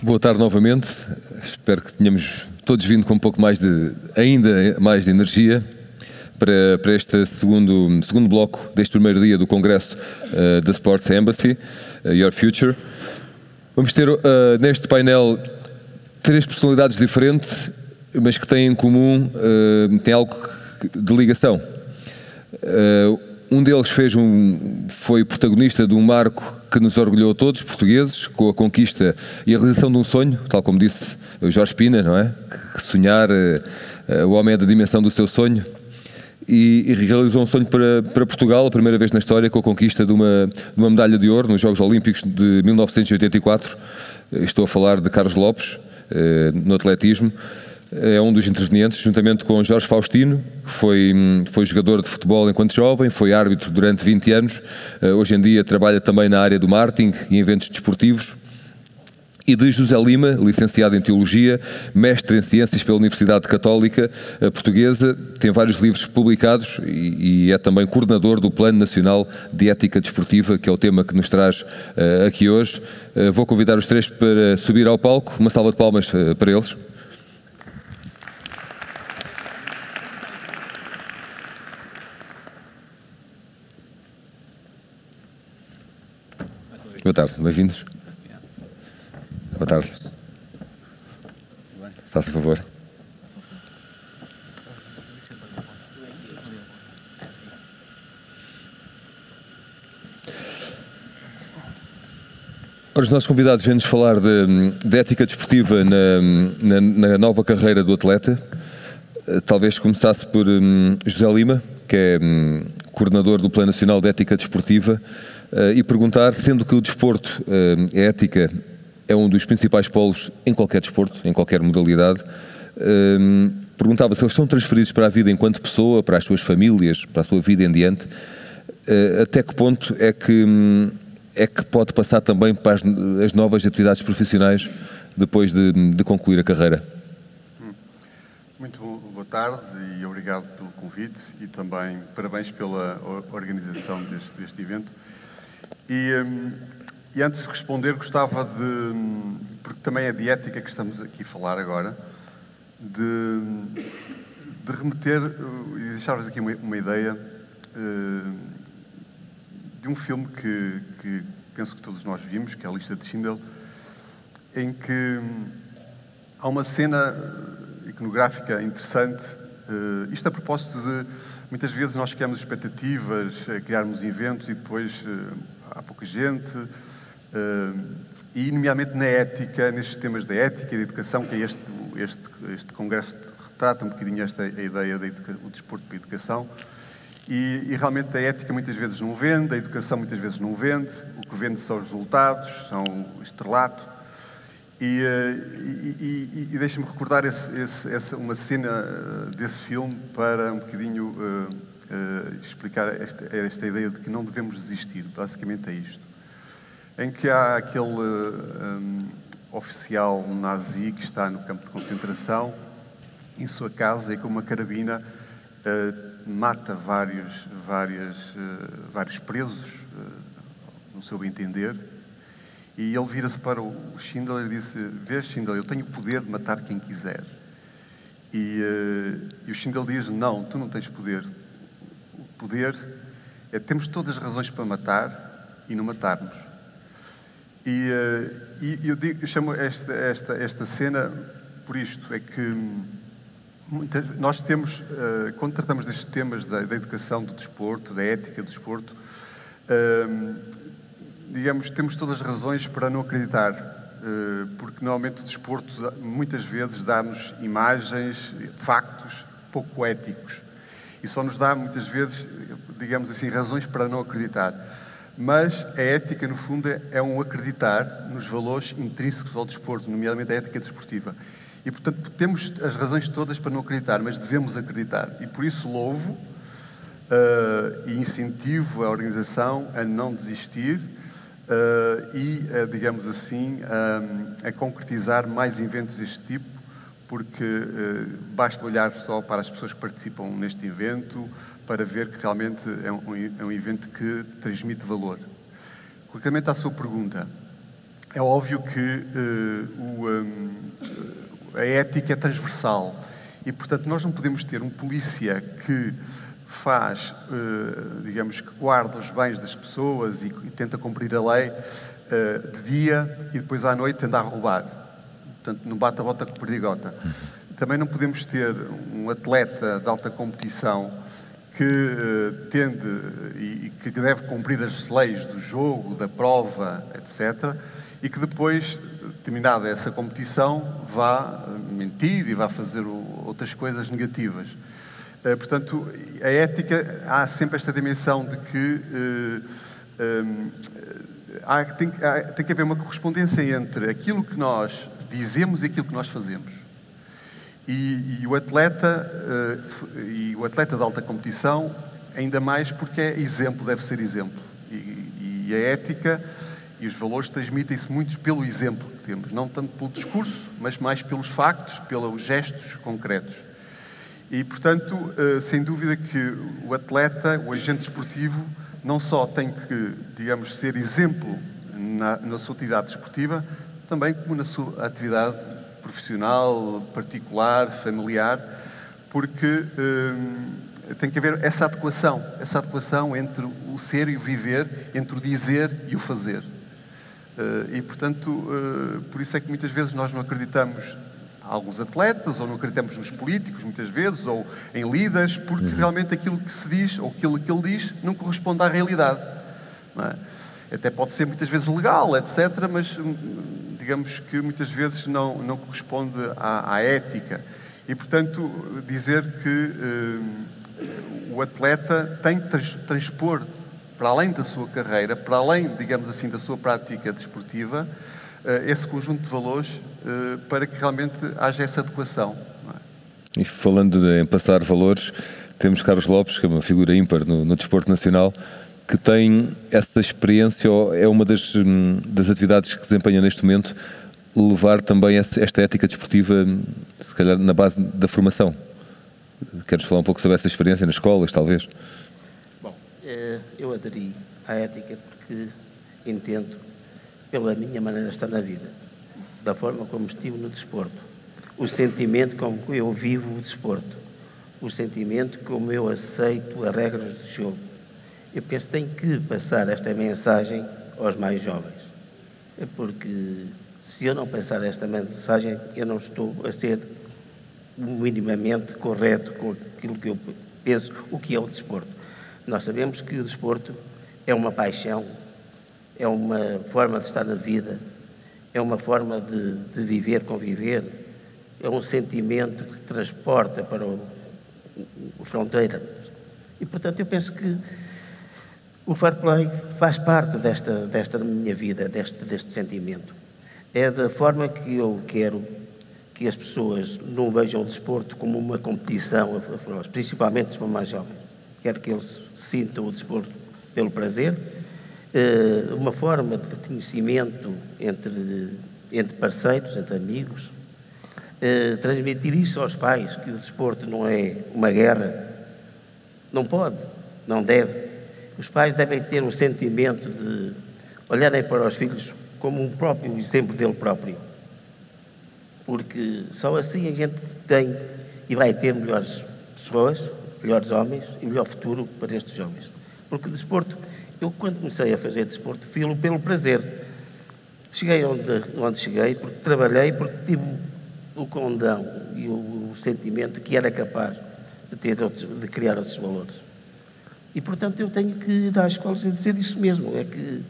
Boa tarde novamente. Espero que tenhamos todos vindo com um pouco mais ainda mais de energia para este segundo bloco deste primeiro dia do Congresso da Sports Embassy, Your Future. Vamos ter neste painel três personalidades diferentes, mas que têm em comum, têm algo de ligação. Um deles foi protagonista de um marco que nos orgulhou a todos, portugueses, com a conquista e a realização de um sonho, tal como disse o Jorge Pina, não é? Que sonhar, o homem é da dimensão do seu sonho, e realizou um sonho para Portugal, a primeira vez na história, com a conquista de uma medalha de ouro nos Jogos Olímpicos de 1984. Estou a falar de Carlos Lopes, no atletismo. É um dos intervenientes, juntamente com Jorge Faustino, que foi jogador de futebol enquanto jovem, foi árbitro durante 20 anos, hoje em dia trabalha também na área do marketing e eventos desportivos, e de José Lima, licenciado em Teologia, mestre em Ciências pela Universidade Católica Portuguesa, tem vários livros publicados e é também coordenador do Plano Nacional de Ética Desportiva, que é o tema que nos traz aqui hoje. Vou convidar os três para subir ao palco. Uma salva de palmas para eles. Boa tarde, bem-vindos. Boa tarde. Faça favor. Os nossos convidados vêm-nos falar de ética desportiva na nova carreira do atleta. Talvez começasse por José Lima, que é coordenador do Plano Nacional de Ética Desportiva, e perguntar, sendo que o desporto, a ética, é um dos principais polos em qualquer desporto, em qualquer modalidade, perguntava se eles são transferidos para a vida enquanto pessoa, para as suas famílias, para a sua vida em diante, até que ponto é que pode passar também para as novas atividades profissionais depois de concluir a carreira? Muito boa tarde e obrigado pelo convite e também parabéns pela organização deste evento. E antes de responder, gostava porque também é de ética que estamos aqui a falar agora, de remeter e deixar-vos aqui uma ideia de um filme que penso que todos nós vimos, que é a Lista de Schindler, em que há uma cena iconográfica interessante, isto a propósito de, muitas vezes nós criamos expectativas, criarmos eventos e depois há pouca gente, e nomeadamente na ética, nestes temas da ética e da educação, que é este congresso retrata um bocadinho a ideia do desporto para a educação, e realmente a ética muitas vezes não vende, a educação muitas vezes não vende, o que vende são os resultados, são o estrelato, e deixa-me recordar uma cena desse filme para um bocadinho explicar esta ideia de que não devemos desistir. Basicamente é isto. Em que há aquele oficial nazi que está no campo de concentração, em sua casa, e com uma carabina mata vários presos, no seu entender, e ele vira-se para o Schindler e disse: "Vês, Schindler, eu tenho o poder de matar quem quiser." E o Schindler diz: "Não, tu não tens poder. O poder é termos todas as razões para matar e não matarmos." E eu chamo esta cena por isto, é que nós temos, quando tratamos destes temas da educação do desporto, da ética do desporto, digamos, temos todas as razões para não acreditar, porque normalmente o desporto muitas vezes dá-nos imagens, factos pouco éticos, e só nos dá muitas vezes, digamos assim, razões para não acreditar. Mas a ética, no fundo, é um acreditar nos valores intrínsecos ao desporto, nomeadamente a ética desportiva. E, portanto, temos as razões todas para não acreditar, mas devemos acreditar. E por isso louvo e incentivo a organização a não desistir digamos assim, a concretizar mais eventos deste tipo, porque basta olhar só para as pessoas que participam neste evento para ver que realmente é um evento que transmite valor. Relativamente à sua pergunta, é óbvio que a ética é transversal e, portanto, nós não podemos ter um polícia que faz, digamos, que guarda os bens das pessoas e tenta cumprir a lei de dia e depois à noite tenta roubar. Portanto, não bate a bota com perdigota. Também não podemos ter um atleta de alta competição que tende e que deve cumprir as leis do jogo, da prova, etc., e que depois, terminada essa competição, vá mentir e vá fazer outras coisas negativas. Portanto, a ética, há sempre esta dimensão de que tem que haver uma correspondência entre aquilo que nós dizemos e aquilo que nós fazemos. E o atleta de alta competição, ainda mais porque é exemplo, deve ser exemplo. E a ética e os valores transmitem-se muito pelo exemplo que temos, não tanto pelo discurso, mas mais pelos factos, pelos gestos concretos. E, portanto, sem dúvida que o atleta, o agente desportivo, não só tem que, digamos, ser exemplo na sua atividade desportiva, também como na sua atividade profissional, particular, familiar, porque tem que haver essa adequação entre o ser e o viver, entre o dizer e o fazer. E, portanto, por isso é que muitas vezes nós não acreditamos em alguns atletas, ou não acreditamos nos políticos, muitas vezes, ou em líderes, porque realmente aquilo que se diz, ou aquilo que ele diz, não corresponde à realidade. Não é? Até pode ser muitas vezes legal, etc., mas digamos que muitas vezes não corresponde à ética. E, portanto, dizer que o atleta tem que transpor, para além da sua carreira, para além, digamos assim, da sua prática desportiva, esse conjunto de valores para que realmente haja essa adequação. Não é? E falando em passar valores, temos Carlos Lopes, que é uma figura ímpar no desporto nacional, que tem essa experiência, ou é uma das atividades que desempenha neste momento, levar também esta ética desportiva, se calhar na base da formação. Queres falar um pouco sobre essa experiência nas escolas, talvez? Bom, eu aderi à ética porque entendo, pela minha maneira de estar na vida, da forma como estive no desporto, o sentimento como eu vivo o desporto, o sentimento como eu aceito as regras do jogo. Eu penso que tenho que passar esta mensagem aos mais jovens, porque se eu não passar esta mensagem, eu não estou a ser minimamente correto com aquilo que eu penso, o que é o desporto. Nós sabemos que o desporto é uma paixão, é uma forma de estar na vida, é uma forma de viver, conviver, é um sentimento que transporta para a fronteira. E, portanto, eu penso que o fair play faz parte desta minha vida, deste sentimento. É da forma que eu quero que as pessoas não vejam o desporto como uma competição, principalmente os mais jovens. Quero que eles sintam o desporto pelo prazer, uma forma de conhecimento entre parceiros, entre amigos, transmitir isso aos pais, que o desporto não é uma guerra, não pode, não deve. Os pais devem ter um sentimento de olharem para os filhos como um próprio exemplo dele próprio, porque só assim a gente tem e vai ter melhores pessoas, melhores homens e melhor futuro para estes jovens. Porque o desporto, eu quando comecei a fazer desporto, fiz-lo pelo prazer. Cheguei onde cheguei, porque trabalhei, porque tive o condão e o sentimento que era capaz de criar outros valores. E, portanto, eu tenho que ir às escolas e dizer isso mesmo, é que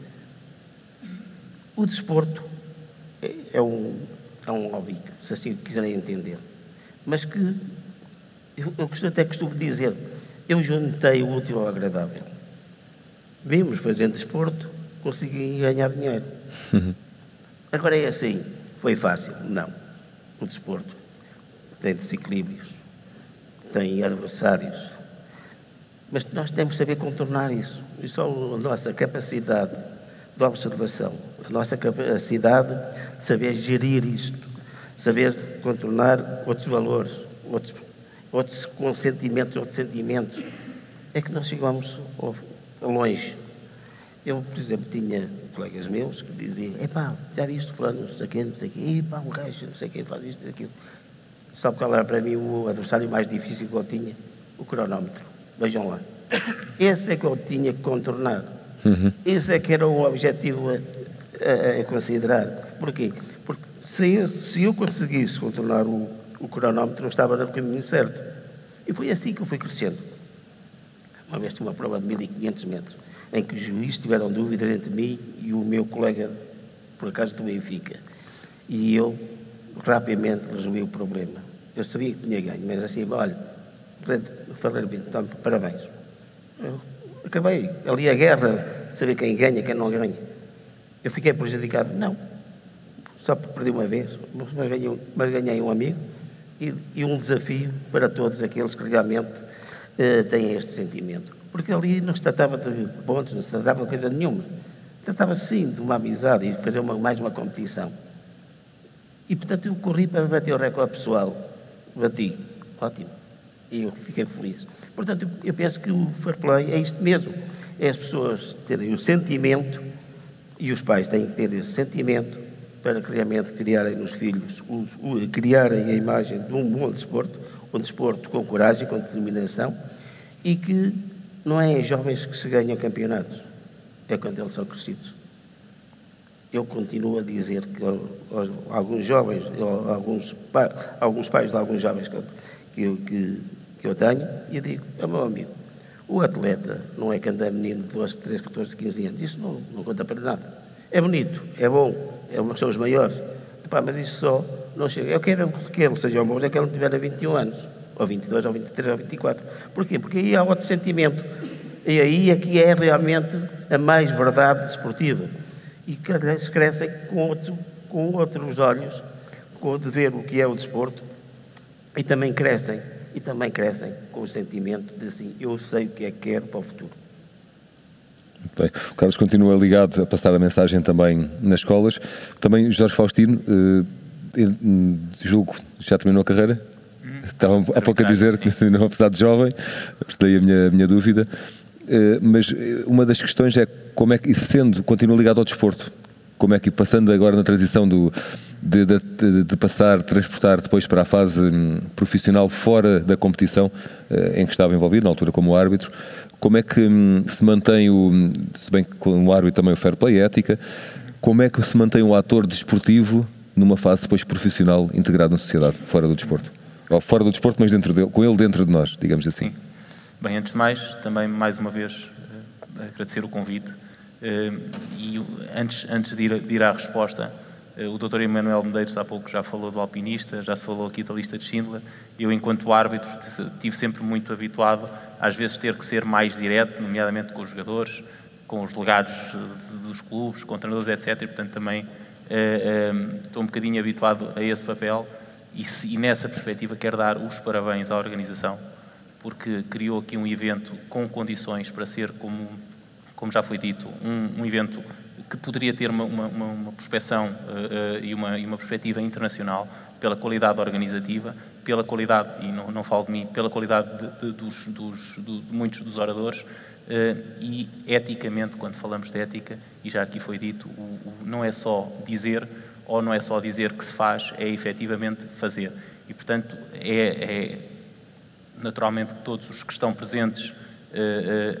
o desporto é um hobby, se assim quiserem entender. Mas que, eu até costumo dizer, eu juntei o útil ao agradável. Vimos fazendo desporto, consegui ganhar dinheiro. Agora é assim, foi fácil? Não. O desporto tem desequilíbrios, tem adversários, mas nós temos que saber contornar isso. E só a nossa capacidade de observação, a nossa capacidade de saber gerir isto, saber contornar outros valores, outros sentimentos, é que nós chegamos longe. Eu, por exemplo, tinha colegas meus que diziam, epá, já viste fulano, não sei o quê, epá, um gajo, não sei o quê, faz isto e aquilo. Sabe qual era para mim o adversário mais difícil que eu tinha? O cronómetro. Vejam lá. Esse é que eu tinha que contornar. Esse é que era um objetivo a considerar. Porquê? Porque se eu conseguisse contornar o cronómetro, eu estava no caminho certo. E foi assim que eu fui crescendo. Uma vez tive uma prova de 1500 metros, em que os juízes tiveram dúvidas entre mim e o meu colega, por acaso, do Benfica. E eu rapidamente resolvi o problema. Eu sabia que tinha ganho, mas assim, olha, falei bem, então, parabéns. Eu acabei ali a guerra, saber quem ganha, quem não ganha. Eu fiquei prejudicado? Não. Só perdi uma vez, mas ganhei um amigo e um desafio para todos aqueles que realmente têm este sentimento. Porque ali não se tratava de pontos, não se tratava de coisa nenhuma. Tratava-se sim de uma amizade e de fazer mais uma competição. E portanto eu corri para bater o recorde pessoal. Bati. Ótimo. E eu fiquei feliz. Portanto, eu penso que o fair play é isto mesmo. É as pessoas terem o sentimento e os pais têm que ter esse sentimento para realmente criarem nos filhos, criarem a imagem de um bom desporto, um desporto com coragem, com determinação, e que não é em jovens que se ganham campeonatos, é quando eles são crescidos. Eu continuo a dizer que alguns jovens, alguns pais de alguns jovens que eu tenho, e eu digo, é meu amigo, o atleta não é quando é menino de 12, 13, 14, 15 anos, isso não conta para nada. É bonito, é bom, são os maiores, epá, mas isso só não chega. Eu quero que ele seja bom, é que ele não tiver 21 anos, ou 22, ou 23, ou 24. Porquê? Porque aí há outro sentimento, e aí é que é realmente a mais verdade desportiva. E que eles crescem com outros olhos, de ver o que é o desporto, e também crescem com o sentimento de assim, eu sei o que é que quero para o futuro. Bem, o Carlos continua ligado a passar a mensagem também nas escolas. Também Jorge Faustino, julgo, já terminou a carreira? Estava há pouco a dizer que não, apesar de jovem, daí a minha dúvida. Mas uma das questões é como é que, e sendo, continua ligado ao desporto, como é que, passando agora na transição de passar, transportar depois para a fase profissional fora da competição em que estava envolvido, na altura como árbitro, como é que se mantém se bem que como árbitro também o fair play, a ética, como é que se mantém o ator desportivo numa fase depois profissional integrado na sociedade, fora do desporto? Ou fora do desporto, mas dentro dele, com ele dentro de nós, digamos assim. Sim. Bem, antes de mais, também mais uma vez agradecer o convite e antes de ir à resposta, o Dr. Emanuel Medeiros há pouco já falou do alpinista, já se falou aqui da lista de Schindler. Eu, enquanto árbitro, estive sempre muito habituado às vezes ter que ser mais direto, nomeadamente com os jogadores, com os delegados dos clubes, com treinadores, etc. E, portanto, também estou um bocadinho habituado a esse papel e nessa perspectiva quero dar os parabéns à organização, porque criou aqui um evento com condições para ser, como já foi dito, um evento que poderia ter uma prospecção e uma perspectiva internacional pela qualidade organizativa, pela qualidade, e não falo de mim, pela qualidade de muitos dos oradores e eticamente, quando falamos de ética, e já aqui foi dito, não é só dizer, ou não é só dizer que se faz, é efetivamente fazer. E, portanto, naturalmente que todos os que estão presentes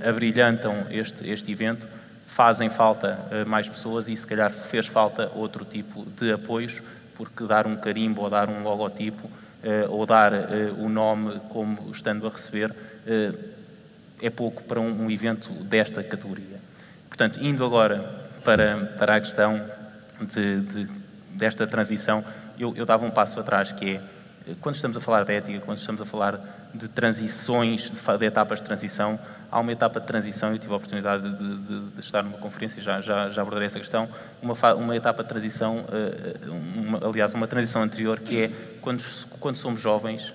abrilhantam este evento, fazem falta mais pessoas e se calhar fez falta outro tipo de apoios, porque dar um carimbo ou dar um logotipo ou dar o nome como estando a receber é pouco para um evento desta categoria. Portanto, indo agora para a questão desta transição, eu dava um passo atrás, que é, quando estamos a falar de ética, quando estamos a falar de transições, de etapas de transição, há uma etapa de transição, eu tive a oportunidade de estar numa conferência, já abordarei essa questão, uma etapa de transição, aliás, uma transição anterior, que é quando somos jovens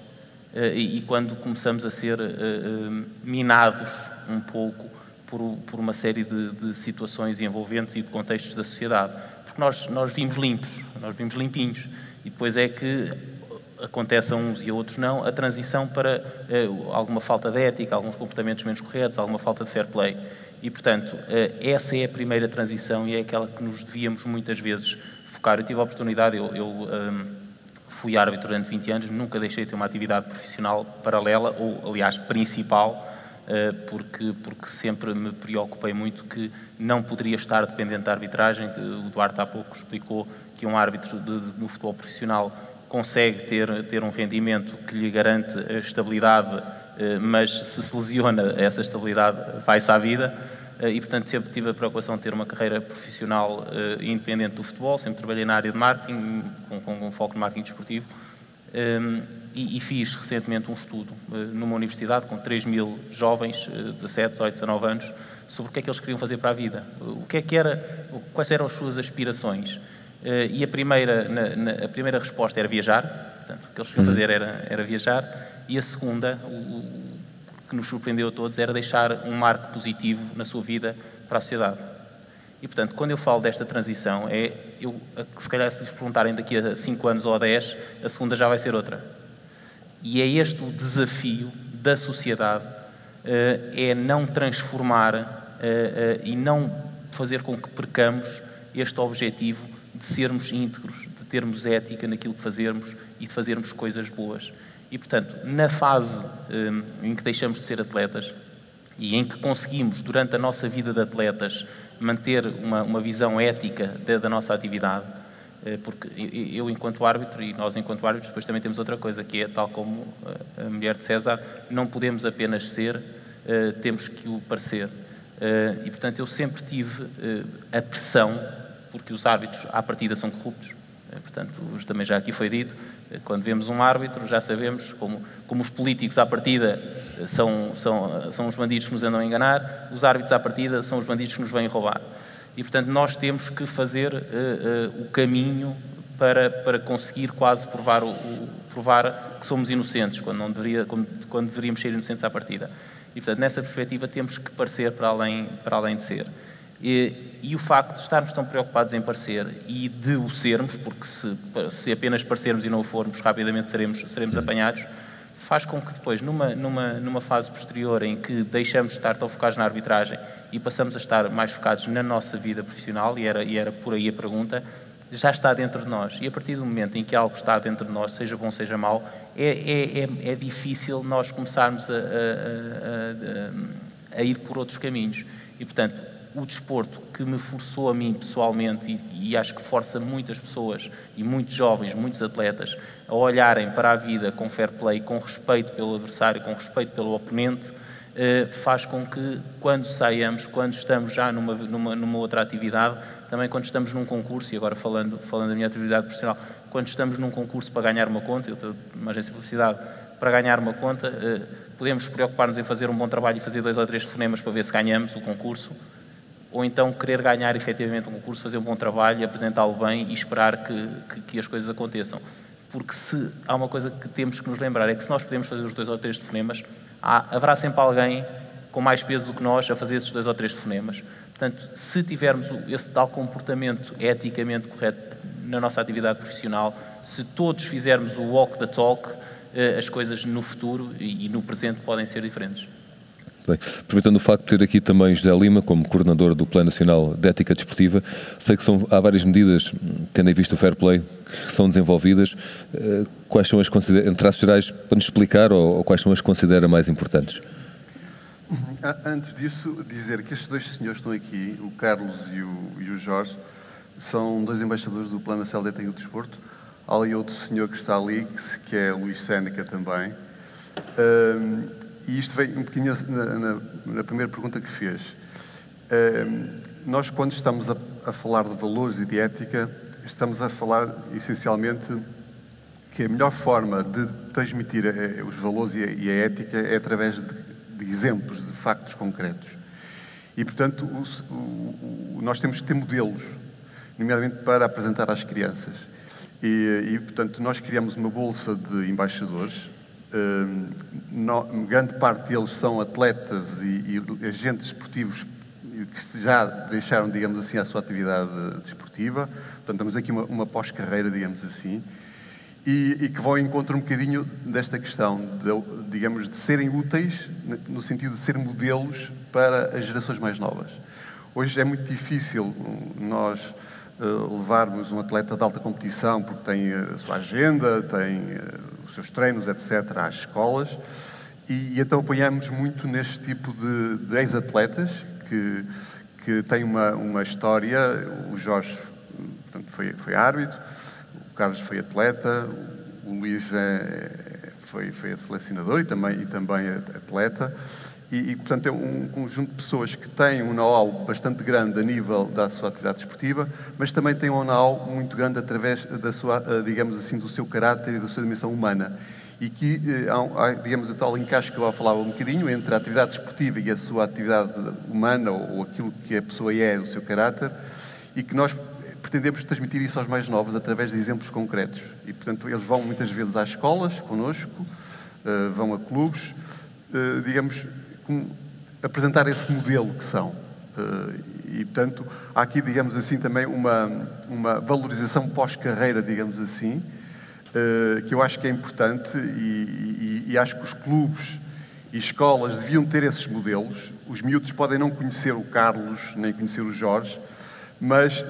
e quando começamos a ser minados um pouco por uma série de situações envolventes e de contextos da sociedade. Porque nós vimos limpos, nós vimos limpinhos, e depois é que acontece a uns e a outros não, a transição para alguma falta de ética, alguns comportamentos menos corretos, alguma falta de fair play. E, portanto, essa é a primeira transição e é aquela que nos devíamos muitas vezes focar. Eu tive a oportunidade, fui árbitro durante 20 anos, nunca deixei de ter uma atividade profissional paralela, ou, aliás, principal, porque sempre me preocupei muito que não poderia estar dependente da arbitragem. O Duarte há pouco explicou que um árbitro no futebol profissional consegue ter um rendimento que lhe garante a estabilidade, mas se lesiona essa estabilidade, vai-se à vida. E, portanto, sempre tive a preocupação de ter uma carreira profissional independente do futebol. Sempre trabalhei na área de marketing, com foco no marketing desportivo. E fiz recentemente um estudo numa universidade com 3.000 jovens, 17, 18, 19 anos, sobre o que é que eles queriam fazer para a vida. Quais eram as suas aspirações. E a primeira resposta era viajar. Portanto, o que eles queriam fazer era viajar. E a segunda, que nos surpreendeu a todos, era deixar um marco positivo na sua vida para a sociedade. E, portanto, quando eu falo desta transição, se calhar se lhes perguntarem daqui a 5 anos ou a 10, a segunda já vai ser outra. E é este o desafio da sociedade, é não transformar e não fazer com que percamos este objetivo de sermos íntegros, de termos ética naquilo que fazermos e de fazermos coisas boas. E, portanto, na fase em que deixamos de ser atletas e em que conseguimos, durante a nossa vida de atletas, manter uma visão ética da nossa atividade, porque eu, enquanto árbitro, e nós, enquanto árbitros, depois também temos outra coisa, que é, tal como a mulher de César, não podemos apenas ser, temos que o parecer. E, portanto, eu sempre tive a pressão, porque os árbitros, à partida, são corruptos. Portanto, também já aqui foi dito, quando vemos um árbitro, já sabemos, como os políticos, à partida, são os bandidos que nos andam a enganar, os árbitros, à partida, são os bandidos que nos vêm roubar. E, portanto, nós temos que fazer o caminho para conseguir quase provar que somos inocentes, quando deveríamos ser inocentes à partida. E, portanto, nessa perspectiva, temos que parecer para além de ser. E o facto de estarmos tão preocupados em parecer e de o sermos, porque se apenas parecermos e não o formos, rapidamente seremos apanhados, faz com que depois, numa fase posterior em que deixamos de estar tão focados na arbitragem e passamos a estar mais focados na nossa vida profissional, e era por aí a pergunta, já está dentro de nós. E a partir do momento em que algo está dentro de nós, seja bom, seja mau, é difícil nós começarmos a ir por outros caminhos. E, portanto, o desporto que me forçou a mim pessoalmente, e acho que força muitas pessoas e muitos jovens, muitos atletas, a olharem para a vida com fair play, com respeito pelo adversário, com respeito pelo oponente, faz com que, quando saiamos, quando estamos já numa outra atividade, também quando estamos num concurso, e agora falando da minha atividade profissional, quando estamos num concurso para ganhar uma conta, eu estou numa agência de publicidade, para ganhar uma conta, podemos preocupar-nos em fazer um bom trabalho e fazer 2 ou 3 telefonemas para ver se ganhamos o concurso, ou então querer ganhar efetivamente um concurso, fazer um bom trabalho, apresentá-lo bem e esperar que as coisas aconteçam. Porque se há uma coisa que temos que nos lembrar, é que se nós podemos fazer os 2 ou 3 telefonemas, haverá sempre alguém com mais peso do que nós a fazer esses 2 ou 3 telefonemas. Portanto, se tivermos esse tal comportamento eticamente correto na nossa atividade profissional, se todos fizermos o walk the talk, as coisas no futuro e no presente podem ser diferentes. Bem, aproveitando o facto de ter aqui também José Lima como coordenador do Plano Nacional de Ética Desportiva, sei que há várias medidas, tendo em vista o fair play, que são desenvolvidas. Quais são em traços gerais, para nos explicar, ou quais são as que considera mais importantes? Antes disso, dizer que estes 2 senhores que estão aqui, o Carlos e o Jorge, são 2 embaixadores do Plano Nacional de Ética do Desporto. Há ali outro senhor que está ali, que é Luís Séneca também. E isto veio um bocadinho na primeira pergunta que fez. Nós, quando estamos a falar de valores e de ética, estamos a falar, essencialmente, que a melhor forma de transmitir os valores e a ética é através de exemplos, de factos concretos. E, portanto, nós temos que ter modelos, nomeadamente para apresentar às crianças. E, portanto, nós criamos uma bolsa de embaixadores. Grande parte deles são atletas e agentes desportivos que já deixaram, digamos assim, a sua atividade desportiva. Portanto, temos aqui uma pós-carreira, digamos assim. e que vão ao encontro um bocadinho desta questão, digamos, de serem úteis, no sentido de ser modelos para as gerações mais novas. Hoje é muito difícil nós levarmos um atleta de alta competição, porque tem a sua agenda, tem os seus treinos, etc., às escolas, e então apoiamos muito neste tipo de ex-atletas que têm uma história. O Jorge, portanto, foi árbitro, o Carlos foi atleta, o Luís foi selecionador e também atleta. E, portanto, é um conjunto de pessoas que têm um know-how bastante grande a nível da sua atividade desportiva, mas também têm um know-how muito grande através da sua, digamos assim, do seu caráter e da sua dimensão humana. E que há, digamos, a tal encaixe que eu falava um bocadinho entre a atividade desportiva e a sua atividade humana, ou aquilo que a pessoa é, o seu caráter, e que nós pretendemos transmitir isso aos mais novos através de exemplos concretos. E, portanto, eles vão muitas vezes às escolas, connosco, vão a clubes, digamos, apresentar esse modelo que são. E, portanto, há aqui, digamos assim, também uma valorização pós-carreira, digamos assim, que eu acho que é importante e acho que os clubes e escolas deviam ter esses modelos. Os miúdos podem não conhecer o Carlos, nem conhecer o Jorge, mas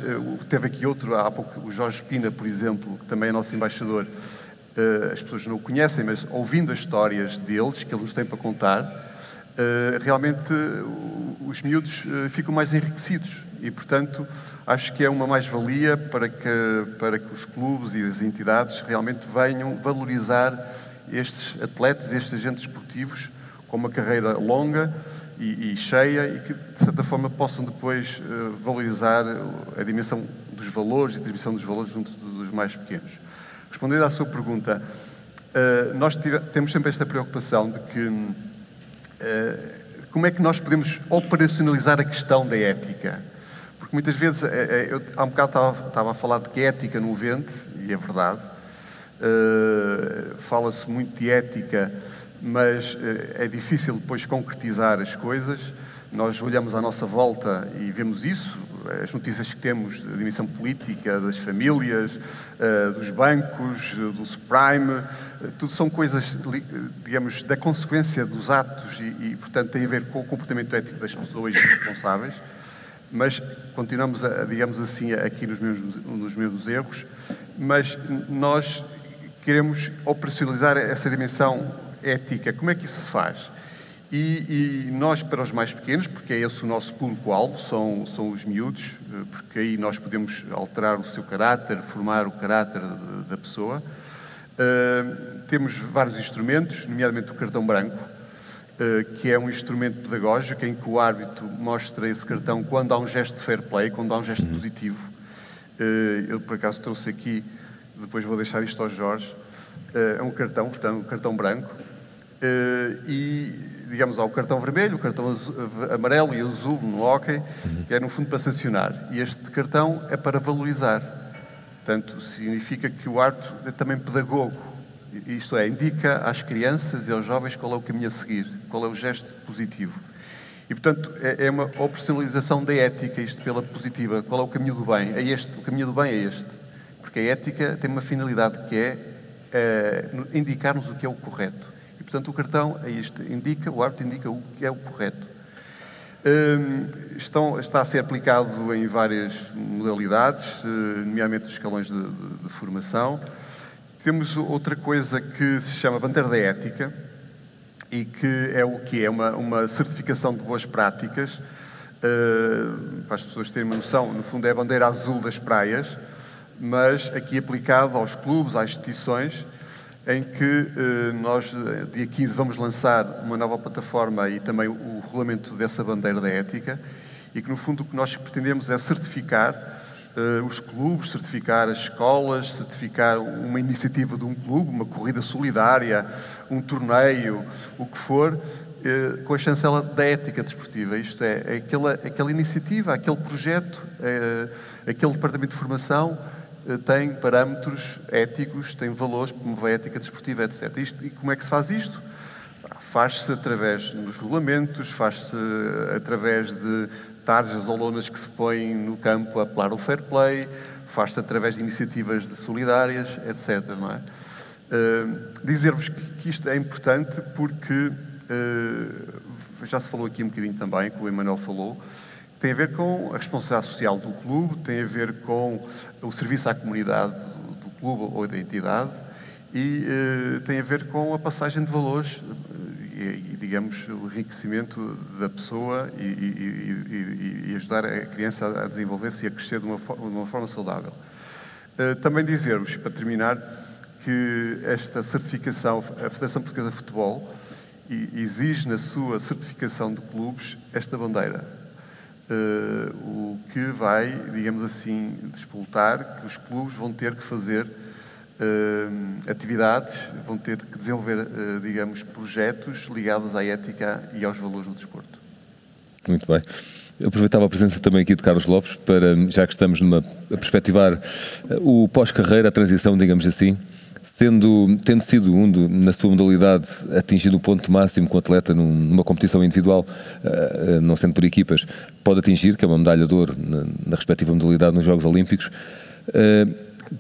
teve aqui outro, há pouco, o Jorge Espina, por exemplo, que também é nosso embaixador. As pessoas não o conhecem, mas ouvindo as histórias deles, que ele nos tem para contar, realmente os miúdos ficam mais enriquecidos e, portanto, acho que é uma mais-valia para que os clubes e as entidades realmente venham valorizar estes atletas, estes agentes esportivos com uma carreira longa e cheia e que, de certa forma, possam depois valorizar a dimensão dos valores e a transmissão dos valores junto dos mais pequenos. Respondendo à sua pergunta, nós temos sempre esta preocupação de que como é que nós podemos operacionalizar a questão da ética? Porque muitas vezes, há um bocado estava a falar de que ética não vende, e é verdade. Fala-se muito de ética, mas é difícil depois concretizar as coisas. Nós olhamos à nossa volta e vemos isso, as notícias que temos da dimensão política, das famílias, dos bancos, do subprime, tudo são coisas, digamos, da consequência dos atos e, portanto, tem a ver com o comportamento ético das pessoas responsáveis, mas continuamos, digamos assim, aqui nos mesmos erros, mas nós queremos operacionalizar essa dimensão ética. Como é que isso se faz? E nós, para os mais pequenos, porque é esse o nosso público-alvo, são os miúdos, porque aí nós podemos alterar o seu caráter, formar o caráter da pessoa. Temos vários instrumentos, nomeadamente o cartão branco, que é um instrumento pedagógico em que o árbitro mostra esse cartão quando há um gesto de fair play, quando há um gesto positivo. Eu, por acaso, trouxe aqui, depois vou deixar isto ao Jorge, é um cartão, portanto, um cartão branco, e, digamos, há o cartão vermelho, o cartão amarelo e azul no hóquei, que é, no fundo, para sancionar. E este cartão é para valorizar. Portanto, significa que o árbitro é também pedagogo. Isto é, indica às crianças e aos jovens qual é o caminho a seguir, qual é o gesto positivo. E, portanto, é uma operacionalização da ética, isto pela positiva. Qual é o caminho do bem? É este. O caminho do bem é este. Porque a ética tem uma finalidade que é indicar-nos o que é o correto. E, portanto, o cartão é isto. O árbitro indica o que é o correto. Está a ser aplicado em várias modalidades, nomeadamente os escalões de formação. Temos outra coisa que se chama Bandeira da Ética e que é o que é uma certificação de boas práticas, para as pessoas terem uma noção. No fundo é a bandeira azul das praias, mas aqui aplicado aos clubes, às instituições, em que nós, dia 15, vamos lançar uma nova plataforma e também o regulamento dessa bandeira da ética, e que, no fundo, o que nós pretendemos é certificar os clubes, certificar as escolas, certificar uma iniciativa de um clube, uma corrida solidária, um torneio, o que for, com a chancela da ética desportiva. Isto é aquela iniciativa, aquele projeto, aquele departamento de formação tem parâmetros éticos, tem valores, como a ética desportiva, etc. E como é que se faz isto? Faz-se através dos regulamentos, faz-se através de tarjas ou lonas que se põem no campo a apelar o fair play, faz-se através de iniciativas solidárias, etc. Não é? Dizer-vos que isto é importante porque já se falou aqui um bocadinho também, que o Emanuel falou, tem a ver com a responsabilidade social do clube, tem a ver com o serviço à comunidade do clube ou da entidade e tem a ver com a passagem de valores e digamos, o enriquecimento da pessoa e ajudar a criança a desenvolver-se e a crescer de uma forma saudável. Também dizer-vos, para terminar, que esta certificação, a Federação Portuguesa de Futebol, exige na sua certificação de clubes esta bandeira, o que vai, digamos assim, despoltar que os clubes vão ter que fazer atividades, vão ter que desenvolver, digamos, projetos ligados à ética e aos valores do desporto. Muito bem. Eu aproveitava a presença também aqui de Carlos Lopes, para, já que estamos a perspectivar o pós-carreira, a transição, digamos assim, tendo sido na sua modalidade, atingido o ponto máximo que o atleta numa competição individual, não sendo por equipas, pode atingir, que é uma medalha de ouro na respectiva modalidade nos Jogos Olímpicos.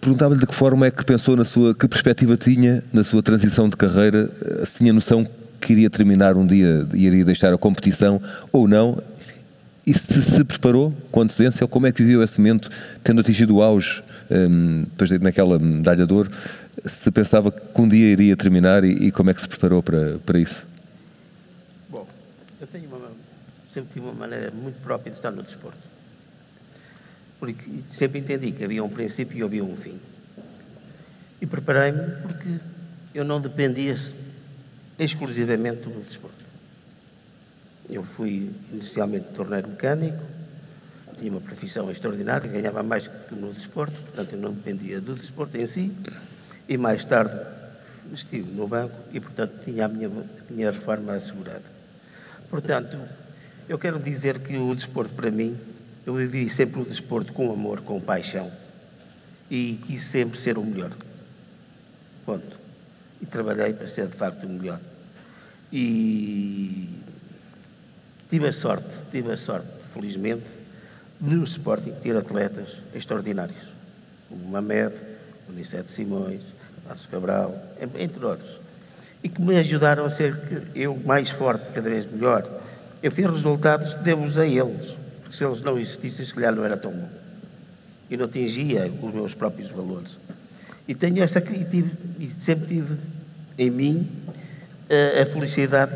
Perguntava-lhe de que forma é que pensou que perspectiva tinha na sua transição de carreira, se tinha noção que iria terminar um dia e iria deixar a competição ou não, e se preparou com antecedência, ou como é que viveu esse momento, tendo atingido o auge, depois naquela medalha de ouro, se pensava que um dia iria terminar e como é que se preparou para isso? Bom, eu sempre tive uma maneira muito própria de estar no desporto. Porque sempre entendi que havia um princípio e havia um fim. E preparei-me porque eu não dependia exclusivamente do desporto. Eu fui inicialmente torneiro mecânico, tinha uma profissão extraordinária, ganhava mais que no desporto, portanto eu não dependia do desporto em si, e mais tarde estive no banco e, portanto, tinha a minha reforma assegurada. Portanto, eu quero dizer que o desporto, para mim, eu vivi sempre o desporto com amor, com paixão, e quis sempre ser o melhor. Ponto. E trabalhei para ser, de facto, o melhor. E tive a sorte, felizmente, no Sporting, ter atletas extraordinários, como o Mamed, o Nicete Simões, o Carlos Cabral, entre outros, e que me ajudaram a ser eu mais forte, cada vez melhor. Eu fiz resultados, devo-os a eles, porque se eles não existissem, se calhar não era tão bom. E não atingia os meus próprios valores. E tenho e sempre tive em mim a felicidade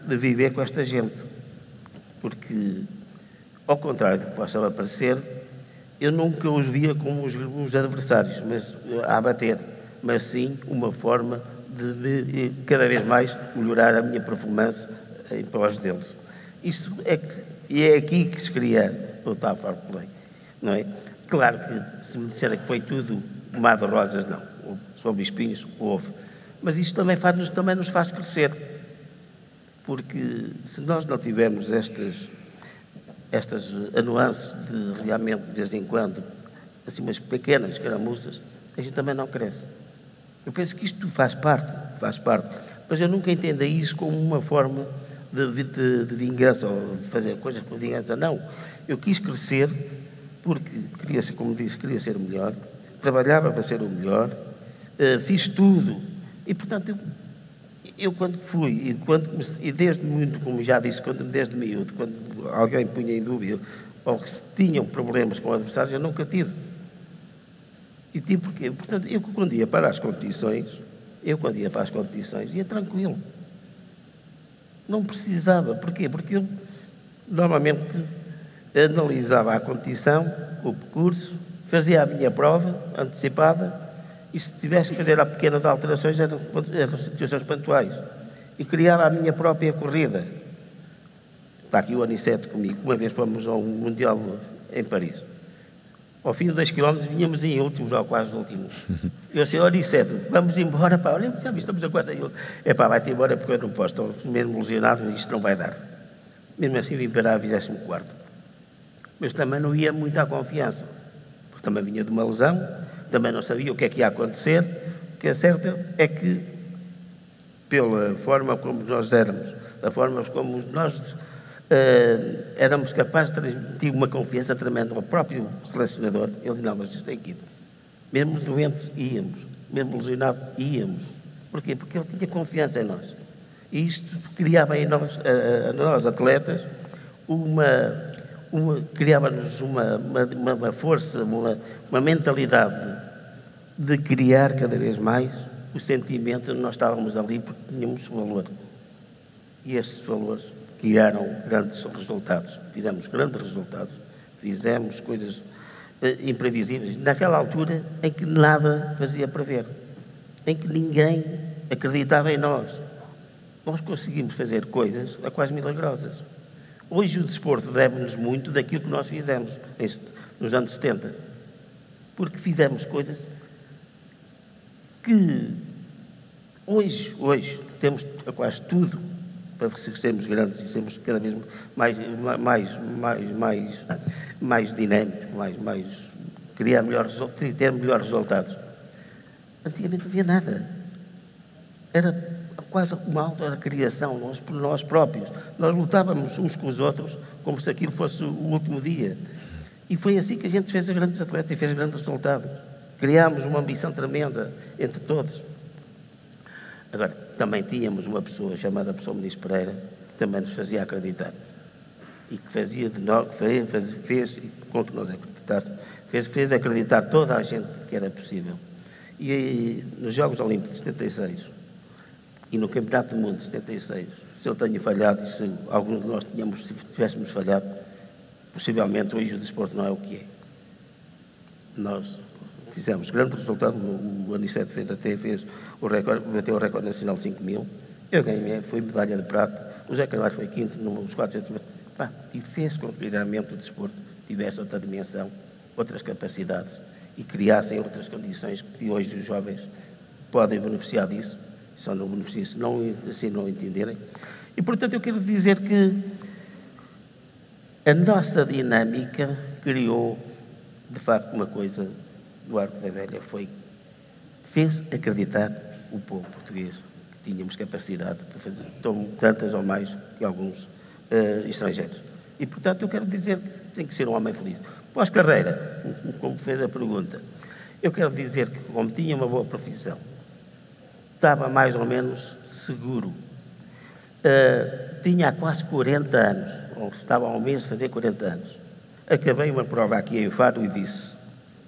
de viver com esta gente, porque, ao contrário do que possa parecer, eu nunca os via como uns adversários, mas a bater, mas sim uma forma de cada vez mais melhorar a minha performance em prós deles. Isso é aqui que se queria lutar para o play, não é? Claro que se me disserem que foi tudo um mar de rosas, não. Sobre espinhos, houve. Mas isto também nos faz crescer, porque se nós não tivermos estas nuances de realmente, de vez em quando, assim umas pequenas caramuças, a gente também não cresce. Eu penso que isto faz parte, mas eu nunca entendi isso como uma forma de vingança, ou de fazer coisas por vingança, não. Eu quis crescer porque queria ser, como disse, queria ser o melhor, trabalhava para ser o melhor, fiz tudo, e portanto eu quando fui, e desde muito, como já disse, desde miúdo, quando alguém punha em dúvida, ou que tinham problemas com adversários, eu nunca tive. E tive porquê? Portanto, eu quando ia para as competições, ia tranquilo. Não precisava. Porquê? Porque eu normalmente analisava a competição, o percurso, fazia a minha prova antecipada, e se tivesse que fazer a pequenas alterações eram situações pontuais. E criava a minha própria corrida. Está aqui o Aniceto comigo. Uma vez fomos a um Mundial em Paris. Ao fim de 2 km vinhamos em últimos, ou quase últimos. Eu disse, Aniceto, vamos embora, pá. Olha, já estamos a 4. Vai-te embora porque eu não posso, estou mesmo lesionado e isto não vai dar. Mesmo assim vim para a 24º. Mas também não ia muito à confiança. Porque também vinha de uma lesão, também não sabia o que é que ia acontecer. O que é certo é que, pela forma como nós éramos, da forma como nós éramos capazes de transmitir uma confiança tremenda ao próprio selecionador. Ele disse, não, mas isto é aqui. Mesmo doentes, íamos. Mesmo lesionados, íamos. Porquê? Porque ele tinha confiança em nós. E isto criava em nós, nós atletas, criava-nos uma força, uma mentalidade de criar cada vez mais o sentimento de nós estávamos ali porque tínhamos valor. E esses valores criaram grandes resultados. Fizemos grandes resultados, fizemos coisas imprevisíveis. Naquela altura em que nada fazia prever, em que ninguém acreditava em nós. Nós conseguimos fazer coisas quase milagrosas. Hoje o desporto deve-nos muito daquilo que nós fizemos nos anos 70. Porque fizemos coisas que hoje temos quase tudo para sermos grandes e sermos cada vez mais dinâmicos, ter melhores resultados. Antigamente não havia nada. Era quase uma auto-criação, por nós próprios. Nós lutávamos uns com os outros como se aquilo fosse o último dia. E foi assim que a gente fez grandes atletas e fez grandes resultados. Criámos uma ambição tremenda entre todos. Agora, também tínhamos uma pessoa chamada professor Ministro Pereira, que também nos fazia acreditar. E que fazia de nós, fez com que nós acreditássemos, fez acreditar toda a gente que era possível. E nos Jogos Olímpicos de 76 e no Campeonato do Mundo de 76, se eu tenho falhado e se algum de nós tivéssemos falhado, possivelmente hoje o desporto não é o que é. Nós fizemos grande resultado, o Aniceto fez o recorde, bateu o recorde nacional de 5.000, eu ganhei, fui medalha de prata, o Zé Carvalho foi quinto nos 400 metros, e fez com que realmente o desporto tivesse outra dimensão, outras capacidades e criassem outras condições que hoje os jovens podem beneficiar disso, só não beneficiam se assim não entenderem. E, portanto, eu quero dizer que a nossa dinâmica criou, de facto, uma coisa, Duarte da Velha, fez acreditar o povo português que tínhamos capacidade de fazer tantas ou mais que alguns estrangeiros. E, portanto, eu quero dizer que tem que ser um homem feliz. Pós-carreira, como fez a pergunta, eu quero dizer que, como tinha uma boa profissão, estava mais ou menos seguro. Tinha há quase 40 anos, ou estava há um mês de fazer 40 anos. Acabei uma prova aqui em Faro e disse,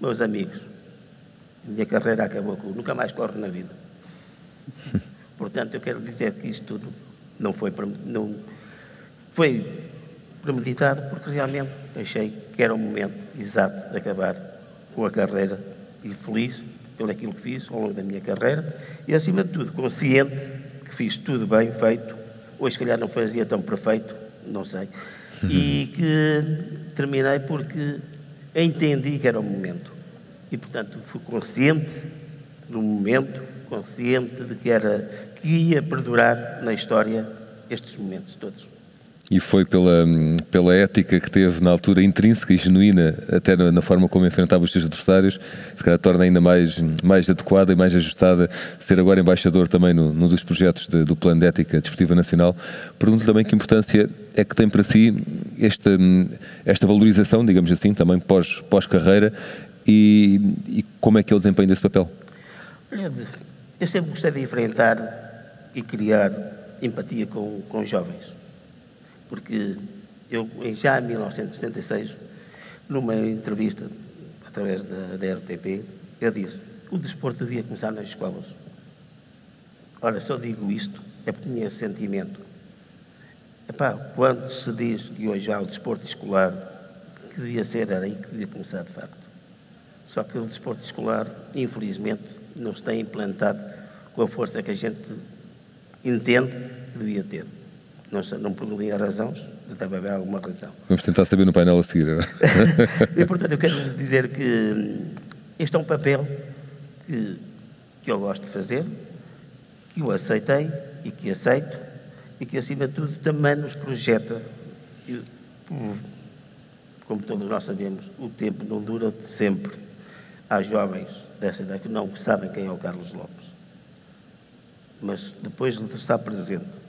meus amigos, a minha carreira acabou, nunca mais corro na vida. Portanto, eu quero dizer que isto tudo não foi premeditado, porque realmente achei que era o momento exato de acabar com a carreira e feliz pelo aquilo que fiz ao longo da minha carreira e, acima de tudo, consciente que fiz tudo bem feito. Hoje, se calhar, não fazia tão perfeito, não sei. E que terminei porque entendi que era o momento. E, portanto, fui consciente do momento, consciente de que ia perdurar na história estes momentos todos. E foi pela ética que teve na altura, intrínseca e genuína, até na forma como enfrentava os seus adversários, se calhar torna ainda mais adequada e mais ajustada ser agora embaixador também num dos projetos do Plano de Ética Desportiva Nacional. Pergunto também que importância é que tem para si esta valorização, digamos assim, também pós-carreira e como é que é o desempenho desse papel? Eu sempre gostei de enfrentar e criar empatia com os jovens. Porque eu, já em 1976, numa entrevista, através da RTP, eu disse, o desporto devia começar nas escolas. Ora, se eu digo isto, é porque tinha esse sentimento. Quando se diz que hoje há o desporto escolar, que devia ser, era aí que devia começar, de facto. Só que o desporto escolar, infelizmente, não se tem implantado com a força que a gente entende que devia ter. Não perguntei a razão, deve haver alguma razão. Vamos tentar saber no painel a seguir. E, portanto, eu quero dizer que este é um papel que eu gosto de fazer, que eu aceitei e que aceito, e que, acima de tudo, também nos projeta. Como todos nós sabemos, o tempo não dura sempre. Há jovens dessa idade que não sabem quem é o Carlos Lopes. Mas, depois de estar presente,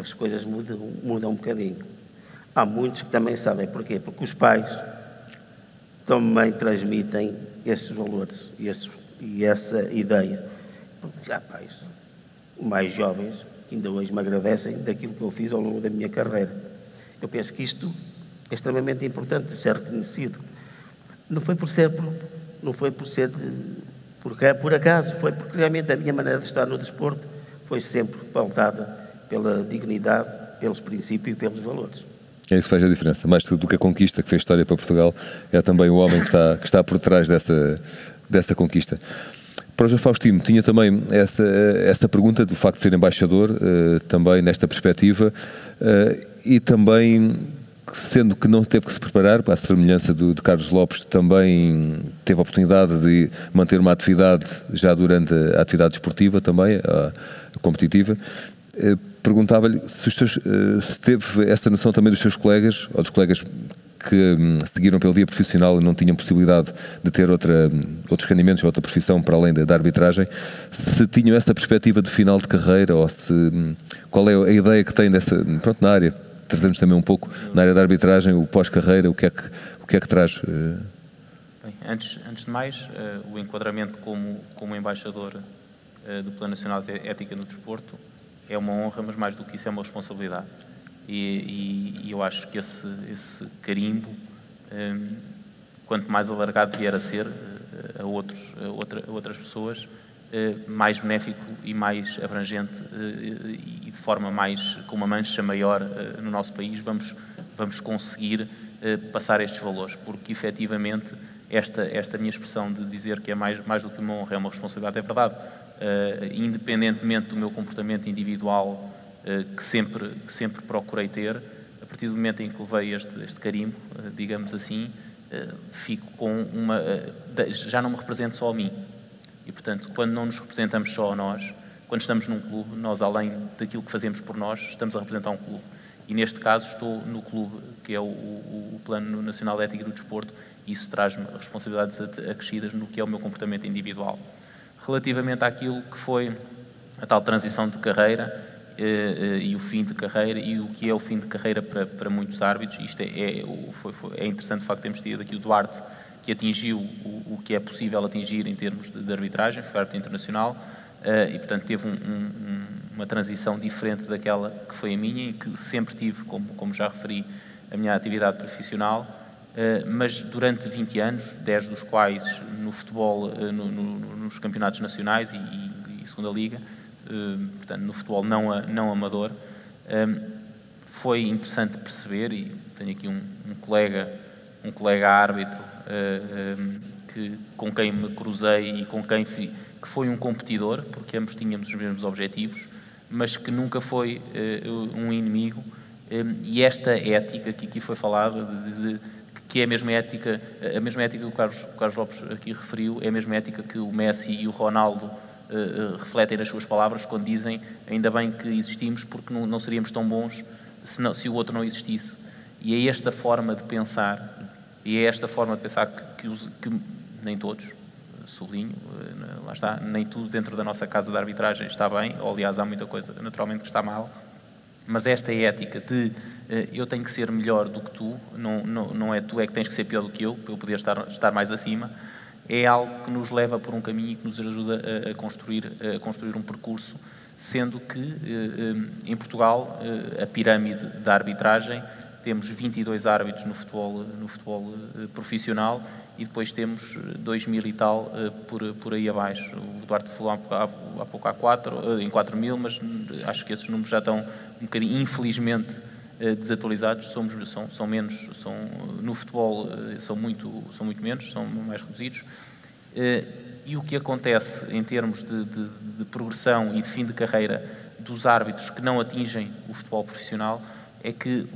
as coisas mudam um bocadinho. Há muitos que também sabem porquê, porque os pais também transmitem esses valores e essa ideia. Porque há pais mais jovens que ainda hoje me agradecem daquilo que eu fiz ao longo da minha carreira. Eu penso que isto é extremamente importante de ser reconhecido. Não foi por acaso, foi porque realmente a minha maneira de estar no desporto foi sempre pautada pela dignidade, pelos princípios e pelos valores. É isso que faz a diferença. Mais do que a conquista que fez história para Portugal, é também o homem que está por trás dessa conquista. Para o João Faustino, tinha também essa pergunta do facto de ser embaixador, também nesta perspectiva, e também, sendo que não teve que se preparar, para a semelhança de Carlos Lopes, também teve a oportunidade de manter uma atividade já durante a atividade desportiva também, a competitiva. Perguntava-lhe se teve essa noção também dos seus colegas, ou dos colegas que seguiram pela via profissional e não tinham possibilidade de ter outros rendimentos, outra profissão para além da arbitragem, se tinham essa perspectiva de final de carreira, ou qual é a ideia que têm na área, trazemos também um pouco na área da arbitragem, o pós-carreira, o que é que traz? Bem, antes de mais, o enquadramento como embaixador do Plano Nacional de Ética no Desporto é uma honra, mas mais do que isso é uma responsabilidade. E eu acho que esse carimbo, quanto mais alargado vier a ser a outras pessoas, mais benéfico e mais abrangente e de forma com uma mancha maior no nosso país vamos conseguir passar estes valores, porque efetivamente esta minha expressão de dizer que é mais do que uma honra, é uma responsabilidade, é verdade. Independentemente do meu comportamento individual que sempre procurei ter, a partir do momento em que levei este carimbo, digamos assim, fico com já não me represento só a mim. E, portanto, quando não nos representamos só a nós, quando estamos num clube, nós, além daquilo que fazemos por nós, estamos a representar um clube. E, neste caso, estou no clube, que é o Plano Nacional de Ética do Desporto, e isso traz-me responsabilidades acrescidas no que é o meu comportamento individual. Relativamente àquilo que foi a tal transição de carreira e o fim de carreira, e o que é o fim de carreira para muitos árbitros, isto é interessante, de facto, termos tido aqui o Duarte, que atingiu o que é possível atingir em termos de arbitragem, foi árbitro internacional, e, portanto, teve uma transição diferente daquela que foi a minha, e que sempre tive, como já referi, a minha atividade profissional, mas durante 20 anos, 10 dos quais no futebol, nos campeonatos nacionais e segunda liga, portanto, no futebol não amador, foi interessante perceber, e tenho aqui um colega árbitro com quem me cruzei e com quem que foi um competidor, porque ambos tínhamos os mesmos objetivos, mas que nunca foi um inimigo, e esta ética que aqui foi falada, que é a mesma ética que o Carlos Lopes aqui referiu, é a mesma ética que o Messi e o Ronaldo refletem nas suas palavras quando dizem: ainda bem que existimos, porque não seríamos tão bons se o outro não existisse. E é esta forma de pensar, que nem todos, sublinho, lá está, nem tudo dentro da nossa casa de arbitragem está bem, ou aliás há muita coisa naturalmente que está mal, mas esta ética de eu tenho que ser melhor do que tu, não é tu é que tens que ser pior do que eu, para eu poder estar mais acima, é algo que nos leva por um caminho e que nos ajuda a construir um percurso, sendo que em Portugal a pirâmide da arbitragem, temos 22 árbitros no futebol profissional, e depois temos 2.000 e tal por aí abaixo. O Duarte falou há pouco em 4.000, mas acho que esses números já estão um bocadinho, infelizmente, desatualizados. São menos, no futebol são muito menos, são mais reduzidos. E o que acontece em termos de progressão e de fim de carreira dos árbitros que não atingem o futebol profissional é que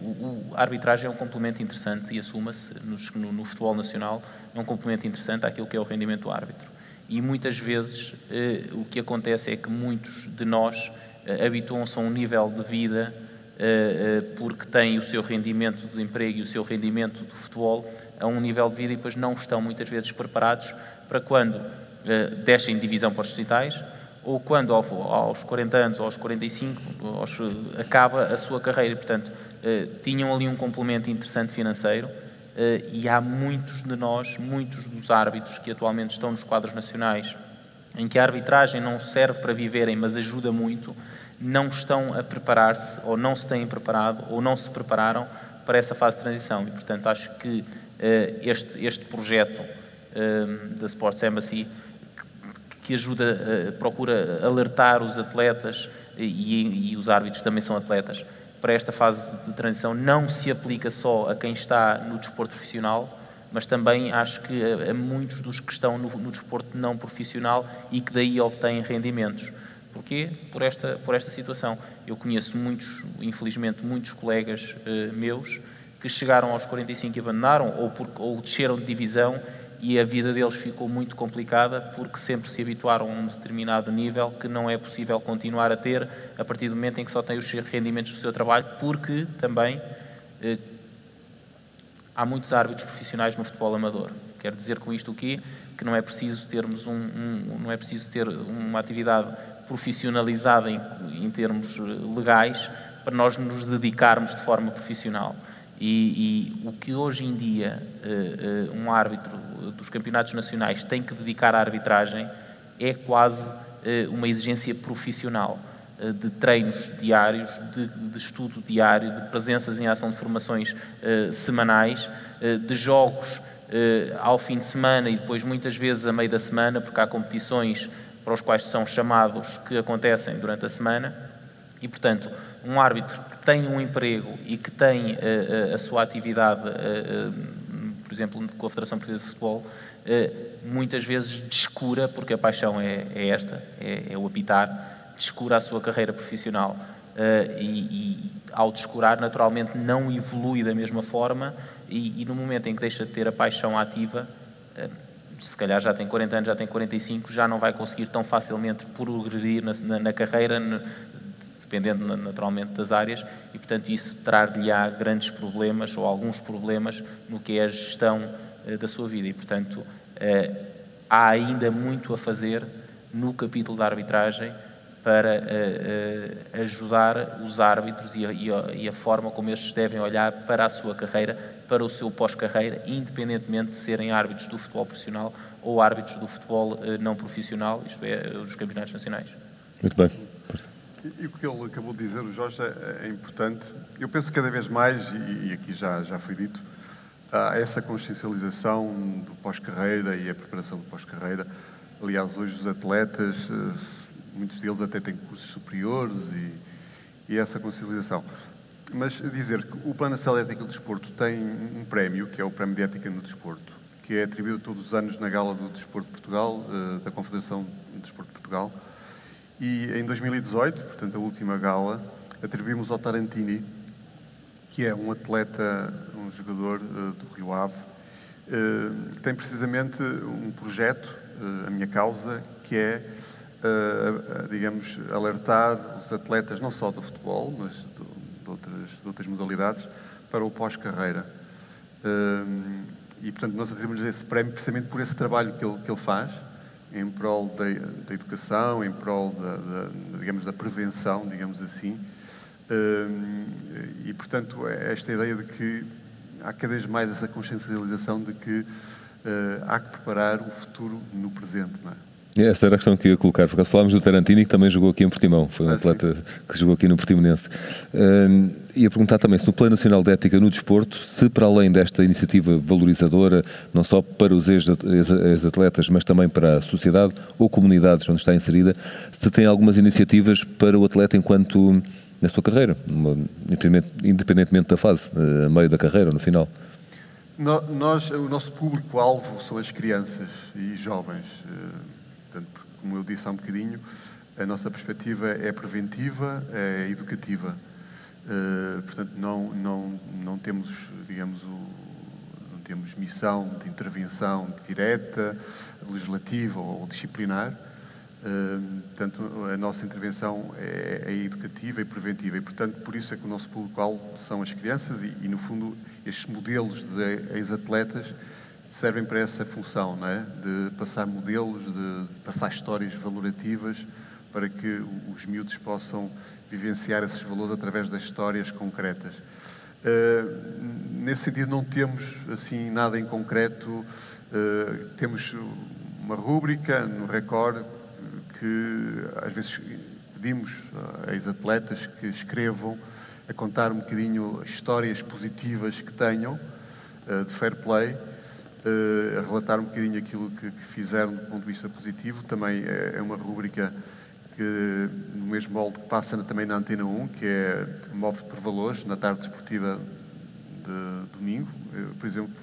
a arbitragem é um complemento interessante, e assuma-se no futebol nacional, é um complemento interessante àquilo que é o rendimento do árbitro. E muitas vezes o que acontece é que muitos de nós habituam-se a um nível de vida porque têm o seu rendimento de emprego e o seu rendimento do futebol a um nível de vida, e depois não estão muitas vezes preparados para quando descem de divisão para os distritais, ou quando aos 40 anos ou aos 45 acaba a sua carreira. Portanto, tinham ali um complemento interessante financeiro, e há muitos de nós, muitos dos árbitros que atualmente estão nos quadros nacionais, em que a arbitragem não serve para viverem, mas ajuda muito, não estão a preparar-se, ou não se têm preparado, ou não se prepararam para essa fase de transição. E, portanto, acho que este projeto da Sports Embassy, que ajuda, procura alertar os atletas, e os árbitros também são atletas, para esta fase de transição, não se aplica só a quem está no desporto profissional, mas também acho que a muitos dos que estão no desporto não profissional e que daí obtêm rendimentos. Porquê? Por esta situação. Eu conheço infelizmente, muitos colegas meus que chegaram aos 45 e abandonaram, ou desceram de divisão, e a vida deles ficou muito complicada porque sempre se habituaram a um determinado nível que não é possível continuar a ter a partir do momento em que só têm os rendimentos do seu trabalho, porque também há muitos árbitros profissionais no futebol amador. Quero dizer com isto o quê? Que não é preciso termos não é preciso ter uma atividade profissionalizada em termos legais para nós nos dedicarmos de forma profissional. E o que hoje em dia um árbitro dos campeonatos nacionais tem que dedicar à arbitragem é quase uma exigência profissional, de treinos diários, de estudo diário, de presenças em ação de formações semanais, de jogos ao fim de semana e depois muitas vezes a meio da semana, porque há competições para os quais são chamados que acontecem durante a semana. E, portanto, um árbitro que tem um emprego e que tem a sua atividade, por exemplo, com a Federação Portuguesa de Futebol, muitas vezes descura, porque a paixão é o apitar, descura a sua carreira profissional, e ao descurar, naturalmente, não evolui da mesma forma, e no momento em que deixa de ter a paixão ativa, se calhar já tem 40 anos, já tem 45, já não vai conseguir tão facilmente progredir na carreira, dependendo naturalmente das áreas, e portanto isso trar-lhe-á grandes problemas ou alguns problemas no que é a gestão da sua vida. E portanto há ainda muito a fazer no capítulo da arbitragem para ajudar os árbitros e a forma como estes devem olhar para a sua carreira, para o seu pós-carreira, independentemente de serem árbitros do futebol profissional ou árbitros do futebol não profissional, isto é, dos campeonatos nacionais. Muito bem. E o que ele acabou de dizer, o Jorge, é importante. Eu penso que cada vez mais, e aqui já foi dito, há essa consciencialização do pós-carreira e a preparação do pós-carreira. Aliás, hoje os atletas, muitos deles até têm cursos superiores e essa consciencialização. Mas dizer que o Plano Nacional de Ética do Desporto tem um prémio, que é o Prémio de Ética no Desporto, que é atribuído todos os anos na Gala do Desporto de Portugal, da Confederação do Desporto de Portugal. E em 2018, portanto a última gala, atribuímos ao Tarantini, que é um atleta, um jogador do Rio Ave, que tem precisamente um projeto, a minha causa, que é, digamos, alertar os atletas, não só do futebol, mas de outras modalidades, para o pós-carreira. E, portanto, nós atribuímos esse prémio precisamente por esse trabalho que ele faz, em prol da educação, em prol digamos, da prevenção, digamos assim. E, portanto, esta ideia de que há cada vez mais essa consciencialização de que há que preparar o futuro no presente, não é? Essa era a questão que eu ia colocar, porque falámos do Tarantini, que também jogou aqui em Portimão, foi um atleta que jogou aqui no Portimonense. Ia perguntar também se no Plano Nacional de Ética no Desporto, se para além desta iniciativa valorizadora, não só para os ex-atletas, mas também para a sociedade ou comunidades onde está inserida, se tem algumas iniciativas para o atleta enquanto na sua carreira, independentemente da fase, a meio da carreira, no final. O nosso público-alvo são as crianças e jovens. Portanto, como eu disse há um bocadinho, a nossa perspectiva é preventiva, é educativa. Portanto, não temos, digamos, não temos missão de intervenção direta, legislativa ou disciplinar. Portanto, a nossa intervenção é educativa e preventiva e, portanto, por isso é que o nosso público-alvo são as crianças e, no fundo, estes modelos de ex-atletas servem para essa função, não é? De passar modelos, de passar histórias valorativas para que os miúdos possam vivenciar esses valores através das histórias concretas. Nesse sentido não temos assim nada em concreto. Temos uma rúbrica no Record que às vezes pedimos a ex-atletas que escrevam a contar um bocadinho histórias positivas que tenham de fair play, a relatar um bocadinho aquilo que fizeram do ponto de vista positivo. Também é uma rúbrica que, no mesmo molde que passa também na Antena 1, que é Move por Valores, na tarde desportiva de domingo. Por exemplo,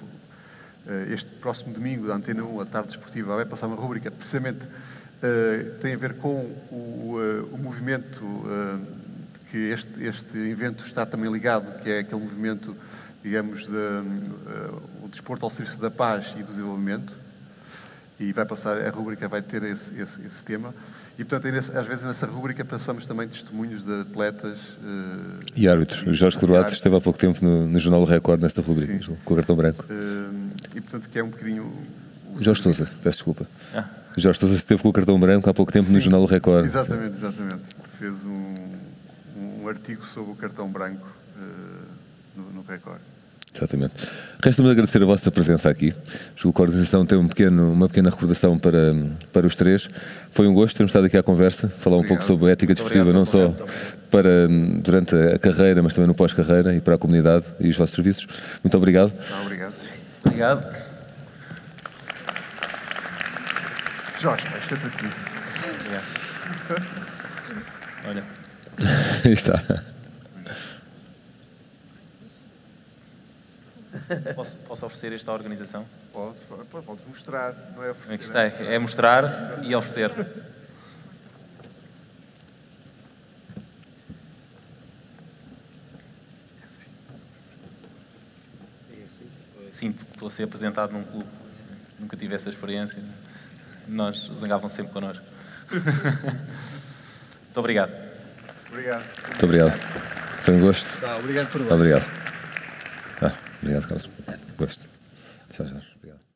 este próximo domingo da Antena 1, a tarde desportiva, vai passar uma rúbrica precisamente tem a ver com o movimento que este evento está também ligado, que é aquele movimento, digamos, o desporto ao serviço da paz e do desenvolvimento, e vai passar, a rúbrica vai ter esse tema, e portanto às vezes nessa rúbrica passamos também testemunhos de atletas e árbitros. O Jorge Coroato esteve há pouco tempo no Jornal do Record nesta rúbrica, com o cartão branco. E portanto que é um bocadinho... Jorge Sousa, peço desculpa. O Jorge Sousa esteve com o cartão branco há pouco tempo no Jornal do Record. Exatamente. Fez um artigo sobre o cartão branco no Record. Exatamente. Resta-me agradecer a vossa presença aqui. Julgo que a organização tem uma pequena recordação para os três. Foi um gosto termos estado aqui à conversa, falar um pouco sobre a ética desportiva, não só durante a carreira, mas também no pós-carreira e para a comunidade e os vossos serviços. Muito obrigado. Obrigado. Obrigado. Jorge, vai ser para ti. Obrigado. Olha. Aí está. Posso oferecer esta organização? Podes mostrar, não é oferecer. Aqui está, é mostrar e oferecer. Sinto que estou a ser apresentado num clube. Nunca tive essa experiência. Nós zangavam sempre connosco. Muito obrigado. Obrigado. Muito obrigado. Foi um gosto. Obrigado por Obrigado. Obrigado, Carlos. Gosto. Tchau, Jorge. Obrigado.